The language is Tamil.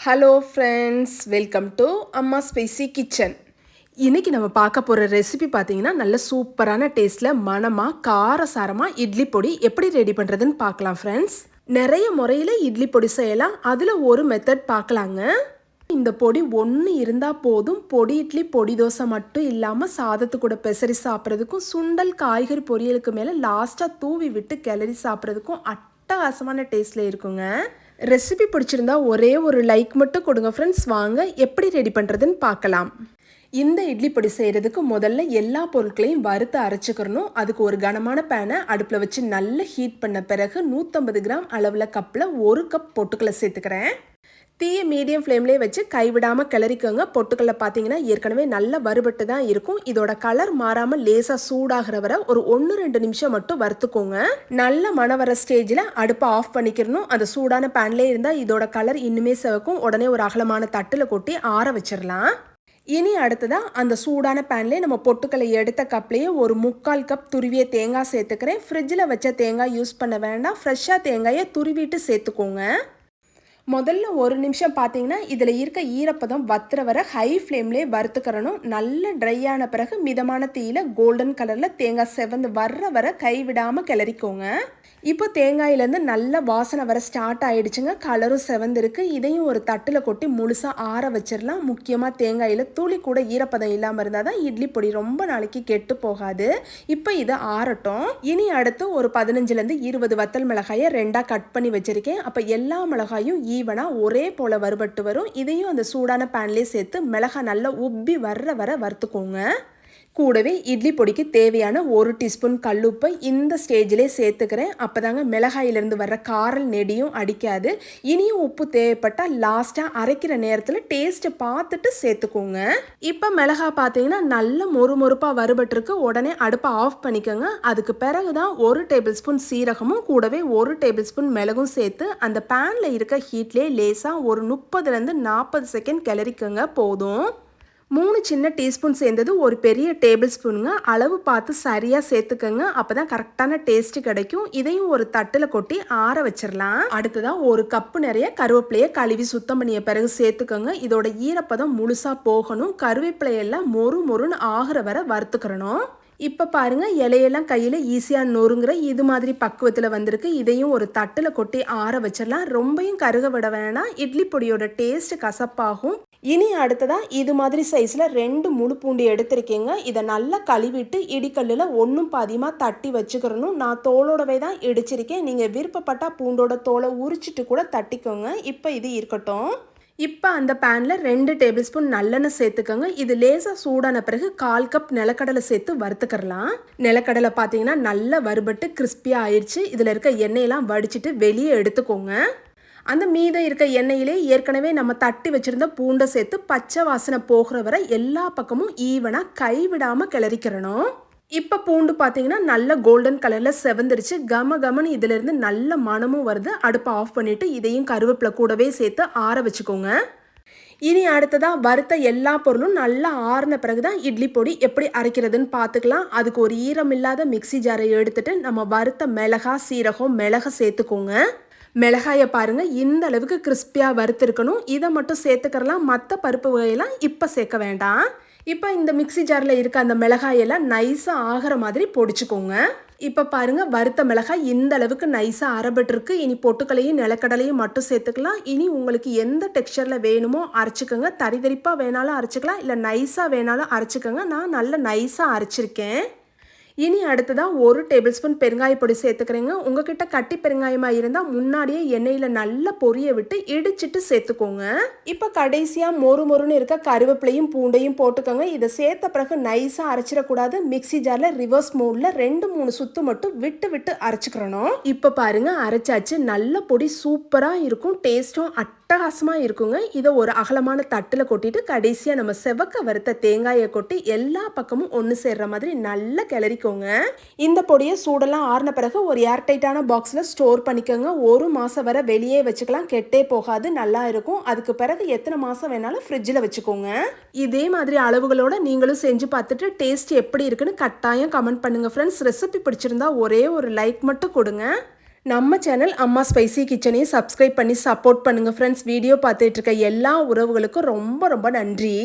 ஹலோ ஃப்ரெண்ட்ஸ், வெல்கம் டு அம்மா ஸ்பைசி கிச்சன். இன்றைக்கி நம்ம பார்க்க போகிற ரெசிபி பார்த்தீங்கன்னா நல்ல சூப்பரான டேஸ்ட்டில் மணமாக காரசாரமாக இட்லி பொடி எப்படி ரெடி பண்ணுறதுன்னு பார்க்கலாம் ஃப்ரெண்ட்ஸ். நிறைய முறையில் இட்லி பொடி செய்யலாம், அதில் ஒரு மெத்தட் பார்க்கலாங்க. இந்த பொடி ஒன்று இருந்தால் போதும். பொடி இட்லி பொடி தோசை மட்டும் இல்லாமல் சாதத்து கூட பெசரி சாப்பிட்றதுக்கும், சுண்டல் காய்கறி பொரியலுக்கு மேலே லாஸ்ட்டாக தூவி விட்டு கிளறி சாப்பிட்றதுக்கும் அட்டகாசமான டேஸ்ட்டில் இருக்குங்க. ரெசிபி பிடிச்சிருந்தா ஒரே ஒரு லைக் மட்டும் கொடுங்க ஃப்ரெண்ட்ஸ். வாங்க எப்படி ரெடி பண்ணுறதுன்னு பார்க்கலாம். இந்த இட்லி பொடி செய்கிறதுக்கு முதல்ல எல்லா பொருட்களையும் வறுத்து அரைச்சிக்கிறணும். அதுக்கு ஒரு கனமான பேனை அடுப்பில் வச்சு நல்லா ஹீட் பண்ண பிறகு 150 கிராம் அளவில் கப்பில் 1 கப் பொட்டுக்கடலை சேர்த்துக்கிறேன். தீயை மீடியம் ஃப்ளேம்லேயே வச்சு கைவிடாமல் கிளறிக்கோங்க. பொட்டுக்கடலை பார்த்தீங்கன்னா ஏற்கனவே நல்லா வறுபட்டு தான் இருக்கும். இதோட கலர் மாறாமல் லேசாக சூடாகிற வரை ஒரு 1-2 நிமிஷம் மட்டும் வறுத்துக்கோங்க. நல்ல மணம் வர ஸ்டேஜில் அடுப்பை ஆஃப் பண்ணிக்கிறணும். அந்த சூடான பேன்லேயே இருந்தால் இதோட கலர் இன்னுமே சிவக்கும். உடனே ஒரு அகலமான தட்டில் கொட்டி ஆற வச்சிடலாம். இனி அடுத்ததாக அந்த சூடான பேன்லேயே நம்ம பொட்டுக்கடலை எடுத்த கப்லேயே ஒரு 3/4 கப் துருவிய தேங்காய் சேர்த்துக்கிறேன். ஃப்ரிட்ஜில் வச்ச தேங்காய் யூஸ் பண்ண வேண்டாம், ஃப்ரெஷ்ஷாக தேங்காயை துருவிட்டு சேர்த்துக்கோங்க. முதல்ல 1 நிமிஷம் பார்த்தீங்கன்னா இதில் இருக்க ஈரப்பதம் வத்துற வர ஹை ஃப்ளேம்லேயே வறுத்துக்கிறணும். நல்ல ட்ரை ஆன பிறகு மிதமான தீயில் கோல்டன் கலரில் தேங்காய் செவந்து வர்ற வர கைவிடாமல் கிளறிக்கோங்க. இப்போ தேங்காயிலேருந்து நல்ல வாசனை வர ஸ்டார்ட் ஆகிடுச்சுங்க. கலரும் செவந்திருக்கு. இதையும் ஒரு தட்டில் கொட்டி முழுசாக ஆற வச்சிடலாம். முக்கியமாக தேங்காயில் துளி கூட ஈரப்பதம் இல்லாமல் இருந்தால் தான் இட்லி பொடி ரொம்ப நாளைக்கு கெட்டு போகாது. இப்போ இதை ஆறட்டும். இனி அடுத்து ஒரு 15-20 வத்தல் மிளகாயை 2ஆக கட் பண்ணி வச்சுருக்கேன். அப்போ எல்லா மிளகாயும் ஈவனாக ஒரே போல் வறுபட்டு வரும். இதையும் அந்த சூடான பேன்லேயே சேர்த்து மிளகாய் நல்லா உப்பி வர்ற வர வறுத்துக்கோங்க. கூடவே இட்லி பொடிக்கு தேவையான 1 டீஸ்பூன் கல்லுப்பை இந்த ஸ்டேஜிலே சேர்த்துக்கிறேன். அப்போ தாங்க மிளகாயிலிருந்து வர்ற காரல் நெடியும் அடிக்காது. இனியும் உப்பு தேவைப்பட்டால் லாஸ்ட்டாக அரைக்கிற நேரத்தில் டேஸ்ட்டு பார்த்துட்டு சேர்த்துக்கோங்க. இப்போ மிளகாய் பார்த்தீங்கன்னா நல்ல மொறுமொறுப்பாக வறுபட்டுருக்கு. உடனே அடுப்பை ஆஃப் பண்ணிக்கோங்க. அதுக்கு பிறகு தான் 1 டேபிள் ஸ்பூன் சீரகமும் கூடவே 1 டேபிள் ஸ்பூன் மிளகும் சேர்த்து அந்த பேனில் இருக்க ஹீட்லேயே லேசாக ஒரு 30-40 செகண்ட் கிளறிக்கோங்க. போதும். 3 சின்ன டீஸ்பூன் சேர்ந்தது ஒரு பெரிய டேபிள் ஸ்பூனுங்க. அளவு பார்த்து சரியாக சேர்த்துக்கோங்க. அப்போ தான் கரெக்டான டேஸ்ட்டு கிடைக்கும். இதையும் ஒரு தட்டில் கொட்டி ஆற வச்சிடலாம். அடுத்ததாக 1 கப்பு நிறைய கருவேப்பிலையை கழுவி சுத்தம் பண்ணிய பிறகு சேர்த்துக்கோங்க. இதோட ஈரப்பதம் முழுசாக போகணும். கருவேப்பிலையெல்லாம் மொறுன்னு ஆகிற வரை வறுத்துக்கிறணும். இப்போ பாருங்கள், இலையெல்லாம் கையில் ஈஸியாக நொறுங்குற இது மாதிரி பக்குவத்தில் வந்திருக்கு. இதையும் ஒரு தட்டில் கொட்டி ஆற வச்சிடலாம். ரொம்பையும் கருக விட வேணாம், இட்லி பொடியோட டேஸ்ட் கசப்பாகும். இனி அடுத்ததாக இது மாதிரி சைஸில் 2 முழு பூண்டு எடுத்திருக்கேங்க. இதை நல்லா கழுவிட்டு இடிக்கல்லில் ஒன்றும் பாதியமாக தட்டி வச்சுக்கிறணும். நான் தோலோடவே தான் இடிச்சிருக்கேன். நீங்கள் விருப்பப்பட்டால் பூண்டோட தோலை உரிச்சிட்டு கூட தட்டிக்கோங்க. இப்போ இது இருக்கட்டும். இப்போ அந்த பேனில் 2 டேபிள் ஸ்பூன் நல்லெண்ணெய் சேர்த்துக்கோங்க. இது லேசாக சூடான பிறகு 1/4 கப் நிலக்கடலை சேர்த்து வறுத்துக்கிறலாம். நிலக்கடலை பார்த்தீங்கன்னா நல்லா வறுபட்டு கிறிஸ்பியாக ஆயிடுச்சு. இதில் இருக்க எண்ணெயெல்லாம் வடிச்சிட்டு வெளியே எடுத்துக்கோங்க. அந்த மீதம் இருக்க எண்ணெயிலே ஏற்கனவே நம்ம தட்டி வச்சுருந்த பூண்டை சேர்த்து பச்சை வாசனை போகிற வரை எல்லா பக்கமும் ஈவனாக கைவிடாமல் கிளறிக்கிறணும். இப்போ பூண்டு பார்த்தீங்கன்னா நல்ல கோல்டன் கலரில் செவந்துருச்சு. கமன்னு இதிலிருந்து நல்ல மணமும் வருது. அடுப்பை ஆஃப் பண்ணிவிட்டு இதையும் கருவேப்பிலை கூடவே சேர்த்து ஆற வச்சுக்கோங்க. இனி அடுத்ததாக வறுத்த எல்லா பொருளும் நல்லா ஆறின பிறகு தான் இட்லி பொடி எப்படி அரைக்கிறதுன்னு பார்த்துக்கலாம். அதுக்கு ஒரு ஈரம் இல்லாத மிக்சி ஜாரை எடுத்துகிட்டு நம்ம வறுத்த மிளகாய் சீரகம் மிளகை சேர்த்துக்கோங்க. மிளகாயை பாருங்கள், இந்த அளவுக்கு கிறிஸ்பியாக வறுத்துருக்கணும். இதை மட்டும் சேர்த்துக்கிறலாம். மற்ற பருப்பு வகையெல்லாம் இப்போ சேர்க்க வேண்டாம். இப்போ இந்த மிக்சி ஜாரில் இருக்க அந்த மிளகாயெல்லாம் நைஸாக ஆகிற மாதிரி பொடிச்சுக்கோங்க. இப்போ பாருங்கள், வறுத்த மிளகாய் இந்த அளவுக்கு நைஸாக அரைபட்டுருக்கு. இனி பொட்டுக்களையும் நிலக்கடலையும் மட்டும் சேர்த்துக்கலாம். இனி உங்களுக்கு எந்த டெக்ஸ்சரில் வேணுமோ அரைச்சிக்கோங்க. தரிப்பாக வேணாலும் அரைச்சிக்கலாம், இல்லை நைஸாக வேணாலும் அரைச்சிக்கோங்க. நான் நல்ல நைஸாக அரைச்சிருக்கேன். இனி அடுத்ததாக 1 டேபிள் ஸ்பூன் பெருங்காய பொடி சேர்த்துக்கிறேங்க. உங்ககிட்ட கட்டி பெருங்காயமாக இருந்தால் முன்னாடியே எண்ணெயில் நல்லா பொரிய விட்டு இடிச்சிட்டு சேர்த்துக்கோங்க. இப்போ கடைசியாக மொறுன்னு இருக்க கருவேப்பிலையும் பூண்டையும் போட்டுக்கோங்க. இதை சேர்த்த பிறகு நைஸாக அரைச்சிடக்கூடாது. மிக்சி ஜாரில் ரிவர்ஸ் மோடில் 2-3 சுத்து மட்டும் விட்டு அரைச்சிக்கிறணும். இப்போ பாருங்கள், அரைச்சாச்சு. நல்ல பொடி சூப்பராக இருக்கும். டேஸ்ட்டும் அட்டகாசமாக இருக்குங்க. இதை ஒரு அகலமான தட்டில் கொட்டிட்டு கடைசியாக நம்ம செவக்க வறுத்த தேங்காயை கொட்டி எல்லா பக்கமும் ஒன்று சேர்ற மாதிரி நல்லா கிளறிக்கோங்க. இந்த பொடியை சூடெல்லாம் ஆறின பிறகு ஒரு ஏர்டைட்டான பாக்ஸில் ஸ்டோர் பண்ணிக்கோங்க. 1 மாதம் வரை வெளியே வச்சுக்கலாம், கெட்டே போகாது, நல்லா இருக்கும். அதுக்கு பிறகு எத்தனை மாதம் வேணாலும் ஃப்ரிட்ஜில் வச்சுக்கோங்க. இதே மாதிரி அளவுகளோட நீங்களும் செஞ்சு பார்த்துட்டு டேஸ்ட் எப்படி இருக்குன்னு கட்டாயம் கமெண்ட் பண்ணுங்கள் ஃப்ரெண்ட்ஸ். ரெசிபி பிடிச்சிருந்தா ஒரே ஒரு லைக் மட்டும் கொடுங்க. நம்ம சேனல் அம்மா ஸ்பைசி கிச்சனையும் சப்ஸ்கிரைப் பண்ணி சப்போர்ட் பண்ணுங்கள் ஃப்ரெண்ட்ஸ். வீடியோ பார்த்துட்டு இருக்க எல்லா உறவுகளுக்கும் ரொம்ப ரொம்ப நன்றி.